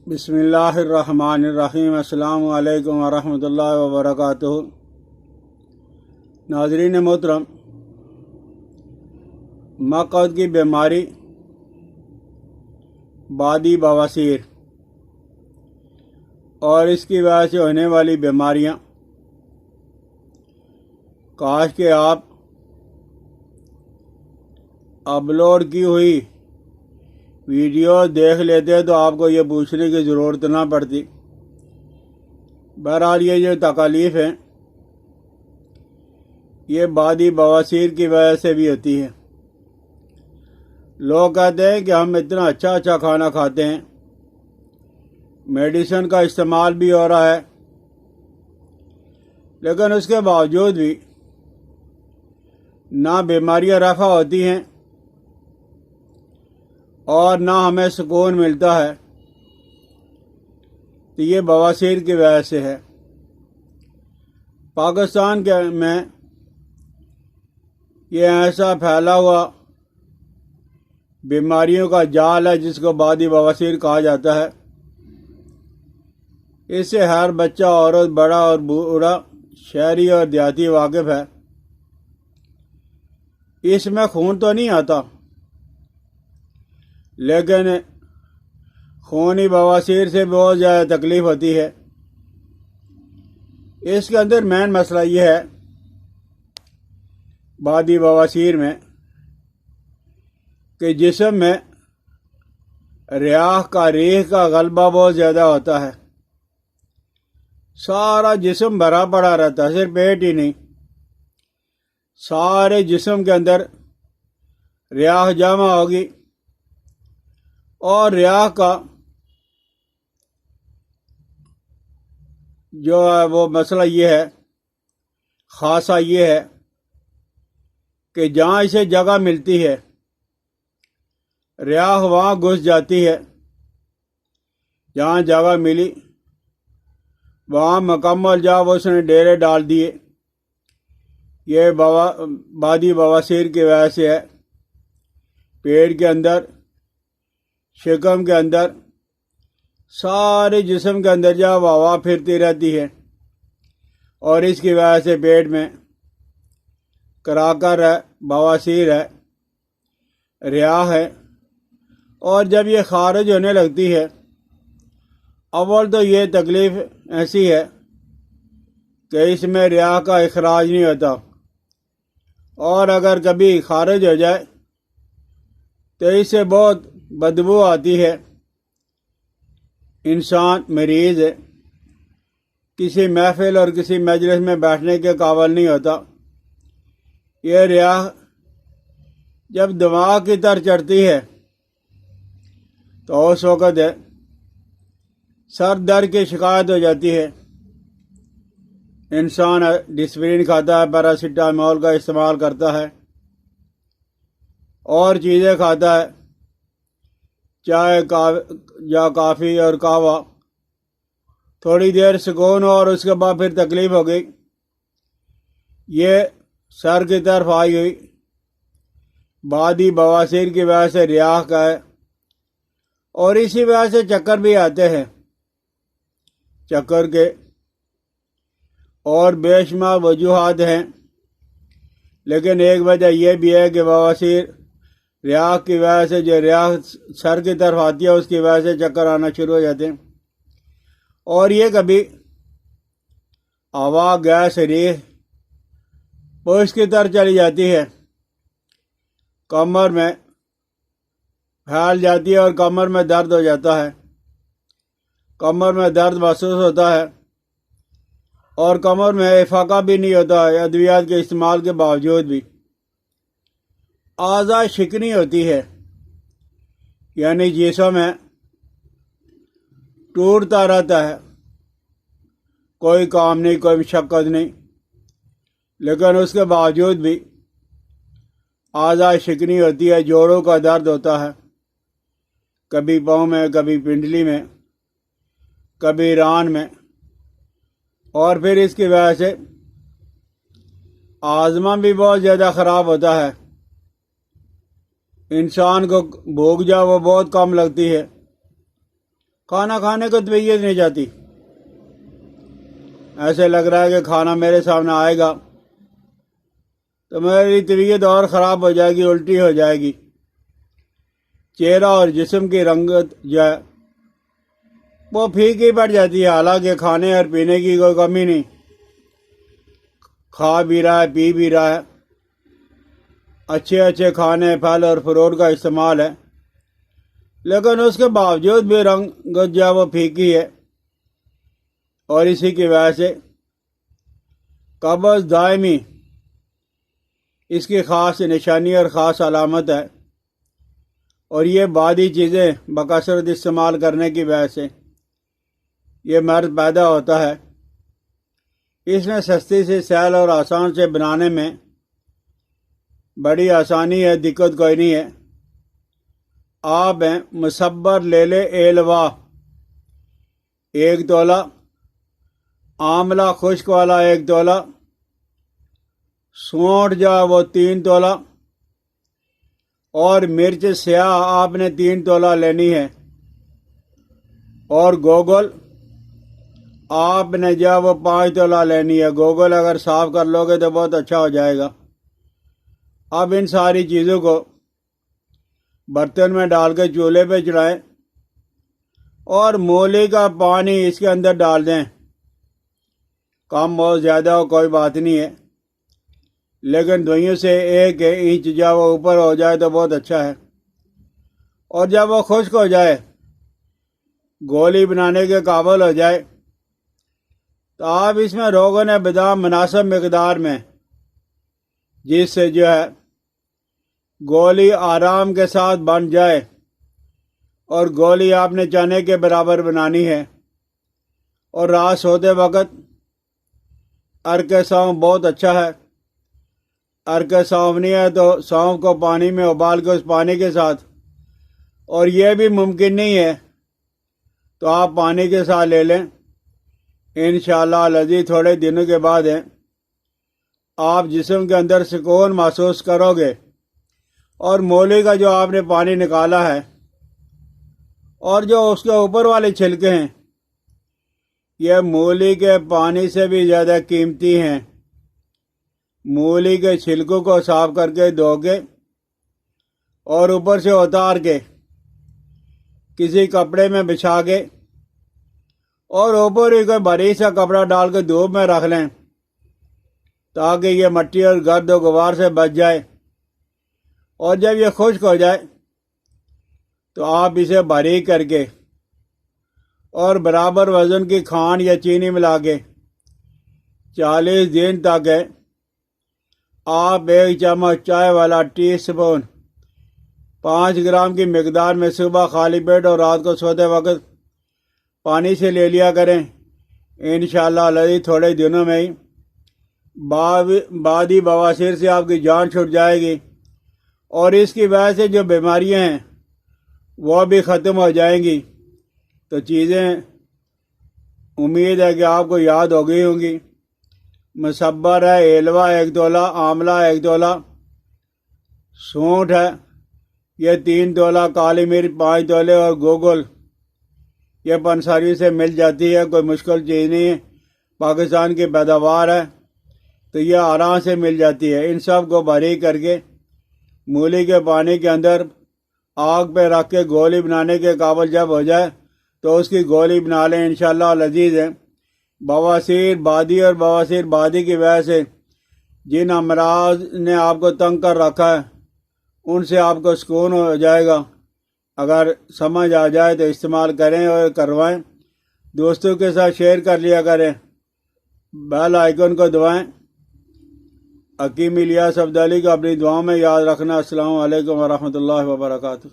بسم اللہ الرحمن الرحیم۔ السلام علیکم ورحمۃ اللہ وبرکاتہ۔ ناظرین محترم، مقعد کی بیماری، بادی بواسیر اور اس کی وجہ سے ہونے والی بیماریاں، کاش کہ آپ اپلوڈ کی ہوئی ویڈیو دیکھ لیتے تو آپ کو یہ پوچھنے کی ضرورت نہ پڑتی۔ بہرحال یہ جو تکالیف ہیں یہ بادی بواسیر کی وجہ سے بھی ہوتی ہے۔ لوگ کہتے ہیں کہ ہم اتنا اچھا کھانا کھاتے ہیں، میڈیسن کا استعمال بھی ہو رہا ہے، لیکن اس کے باوجود بھی نہ بیماریاں رفع ہوتی ہیں اور نہ ہمیں سکون ملتا ہے۔ تو یہ بواسیر کی وجہ سے ہے۔ پاکستان میں یہ ایسا پھیلا ہوا بیماریوں کا جال ہے جس کو بادی بواسیر کہا جاتا ہے۔ اس سے ہر بچہ، عورت، بڑا اور بوڑھا، شہری اور دیہاتی واقف ہے۔ اس میں خون تو نہیں آتا، لیکن خونی بواسیر سے بہت زیادہ تکلیف ہوتی ہے۔ اس کے اندر مین مسئلہ یہ ہے بادی بواسیر میں کہ جسم میں ریح کا غلبہ بہت زیادہ ہوتا ہے۔ سارا جسم بھرا پڑا رہتا ہے، صرف پیٹ ہی نہیں، سارے جسم کے اندر ریح جمع ہوگی، اور ریح کا جو ہے وہ مسئلہ یہ ہے، خاصہ یہ ہے کہ جہاں اسے جگہ ملتی ہے ریح وہاں گھس جاتی ہے، جہاں جگہ ملی وہاں مکمل جا وہ اس نے ڈیرے ڈال دیے۔ یہ بادی بواسیر کی وجہ سے ہے۔ پیٹ کے اندر، شکم کے اندر، سارے جسم کے اندر جا ہوا پھرتی رہتی ہے، اور اس کی وجہ سے پیٹ میں کراکر ہے، بواسیر ہے، ریح ہے۔ اور جب یہ خارج ہونے لگتی ہے، اول تو یہ تکلیف ایسی ہے کہ اس میں ریح کا اخراج نہیں ہوتا، اور اگر کبھی خارج ہو جائے تو اس سے بہت بدبو آتی ہے۔ انسان مریض ہے، کسی محفل اور کسی مجلس میں بیٹھنے کے قابل نہیں ہوتا۔ یہ ریح جب دماغ کی طرف چڑھتی ہے تو اس وقت سر درد کی شکایت ہو جاتی ہے۔ انسان ڈسپرین کھاتا ہے، پیراسیٹامول کا استعمال کرتا ہے، اور چیزیں کھاتا ہے، چائے یا کافی اور قہوہ، تھوڑی دیر سکون ہو اور اس کے بعد پھر تکلیف ہو گئی۔ یہ سر کی طرف آئی ہوئی بادی بواسیر کی وجہ سے ریح کا ہے، اور اسی وجہ سے چکر بھی آتے ہیں۔ چکر کے اور بے شمار وجوہات ہیں، لیکن ایک وجہ یہ بھی ہے کہ بواسیر ریح کی وجہ سے، جو ریح سر کی طرف آتی ہے اس کی وجہ سے چکر آنا شروع ہو جاتے ہیں، اور یہ کبھی ہوا، گیس، ریح پوش کی طرف چلی جاتی ہے، کمر میں پھیل جاتی ہے اور کمر میں درد ہو جاتا ہے، کمر میں درد محسوس ہوتا ہے، اور کمر میں افاقہ بھی نہیں ہوتا ہے ادویات کے استعمال کے باوجود بھی۔ اعضاء شکنی ہوتی ہے، یعنی جسم میں ٹوٹتا رہتا ہے، کوئی کام نہیں، کوئی مشقت نہیں، لیکن اس کے باوجود بھی اعضاء شکنی ہوتی ہے۔ جوڑوں کا درد ہوتا ہے، کبھی پاؤں میں، کبھی پنڈلی میں، کبھی ران میں، اور پھر اس کی وجہ سے ہاضمہ بھی بہت زیادہ خراب ہوتا ہے۔ انسان کو بھوک جو وہ بہت کم لگتی ہے، کھانا کھانے کو طبیعت نہیں جاتی، ایسے لگ رہا ہے کہ کھانا میرے سامنے آئے گا تو میری طبیعت اور خراب ہو جائے گی، الٹی ہو جائے گی، چہرہ اور جسم کی رنگت جو ہے وہ پھیکی پڑ جاتی ہے۔ حالانکہ کھانے اور پینے کی کوئی کمی نہیں، کھا بھی رہا ہے، پی بھی رہا ہے، اچھے اچھے کھانے پھل اور فروٹ کا استعمال ہے، لیکن اس کے باوجود بھی رنگت جو ہے وہ پھیکی ہے، اور اسی کی وجہ سے قبض دائمی اس کی خاص نشانی اور خاص علامت ہے، اور یہ بعدی چیزیں بکثرت استعمال کرنے کی وجہ سے یہ مرض پیدا ہوتا ہے۔ اس میں سستی سے سہل اور آسان سے بنانے میں بڑی آسانی ہے، دقت کوئی نہیں ہے۔ آپ مصبر لیلے ایلوا 1 تولہ، آملہ خشک والا 1 تولہ، سونٹ جو ہے وہ 3 تولہ، اور مرچ سیاہ آپ نے 3 تولہ لینی ہے، اور گوگل آپ نے جو ہے وہ 5 تولہ لینی ہے۔ گوگل اگر صاف کر لو گے تو بہت اچھا ہو جائے گا۔ اب ان ساری چیزوں کو برتن میں ڈال کے چولہے پہ چڑھائیں اور مولی کا پانی اس کے اندر ڈال دیں، کم ہو زیادہ ہو کوئی بات نہیں ہے، لیکن دوئیوں سے 1 انچ جب وہ اوپر ہو جائے تو بہت اچھا ہے۔ اور جب وہ خشک ہو جائے، گولی بنانے کے قابل ہو جائے، تو آپ اس میں روغن بادام مناسب مقدار میں، جس سے جو ہے گولی آرام کے ساتھ بن جائے، اور گولی آپ نے چنے کے برابر بنانی ہے۔ اور رات سوتے وقت عرق سونف بہت اچھا ہے، عرق سونف نہیں ہے تو سونف کو پانی میں ابال کے اس پانی کے ساتھ، اور یہ بھی ممکن نہیں ہے تو آپ پانی کے ساتھ لے لیں، انشاءاللہ العزیز تھوڑے دنوں کے بعد آپ جسم کے اندر سکون محسوس کرو گے۔ اور مولی کا جو آپ نے پانی نکالا ہے، اور جو اس کے اوپر والے چھلکے ہیں، یہ مولی کے پانی سے بھی زیادہ قیمتی ہیں۔ مولی کے چھلکوں کو صاف کر کے دھو کے اور اوپر سے اتار کے کسی کپڑے میں بچھا کے، اور اوپر ہی کوئی بھاری سا کپڑا ڈال کے دھوپ میں رکھ لیں تاکہ یہ مٹی اور گرد و غبار سے بچ جائے۔ اور جب یہ خشک ہو جائے تو آپ اسے باریک کر کے اور برابر وزن کی کھانڈ یا چینی ملا کے 40 دن تک آپ 1 چمچ چائے والا ٹی سپون 5 گرام کی مقدار میں صبح خالی پیٹ اور رات کو سوتے وقت پانی سے لے لیا کریں۔ انشاءاللہ العزیز تھوڑے دنوں میں ہی بعدی بواسیر سے آپ کی جان چھٹ جائے گی، اور اس کی وجہ سے جو بیماریاں ہیں وہ بھی ختم ہو جائیں گی۔ تو چیزیں امید ہے کہ آپ کو یاد ہو گئی ہوں گی۔ مصبر ہے ایلوا 1 تولہ، آملہ 1 تولہ، سونٹ ہے یہ 3 تولہ، کالی مرچ 5 تولے، اور گوگل یہ پنساری سے مل جاتی ہے، کوئی مشکل چیز نہیں ہے، پاکستان کی پیداوار ہے تو یہ آرام سے مل جاتی ہے۔ ان سب کو باریک کر کے مولی کے پانی کے اندر آگ پہ رکھ کے گولی بنانے کے قابل جب ہو جائے تو اس کی گولی بنا لیں انشاءاللہ العزیز۔ بواسیر بادی اور بواسیر بادی کی وجہ سے جن امراض نے آپ کو تنگ کر رکھا ہے ان سے آپ کو سکون ہو جائے گا۔ اگر سمجھ آ جائے تو استعمال کریں اور کروائیں، دوستوں کے ساتھ شیئر کر لیا کریں، بیل آئیکن کو دبائیں۔ حکیم الیاس عبدالی کو اپنی دعاؤں میں یاد رکھنا۔ السلام علیکم ورحمۃ اللہ وبرکاتہ۔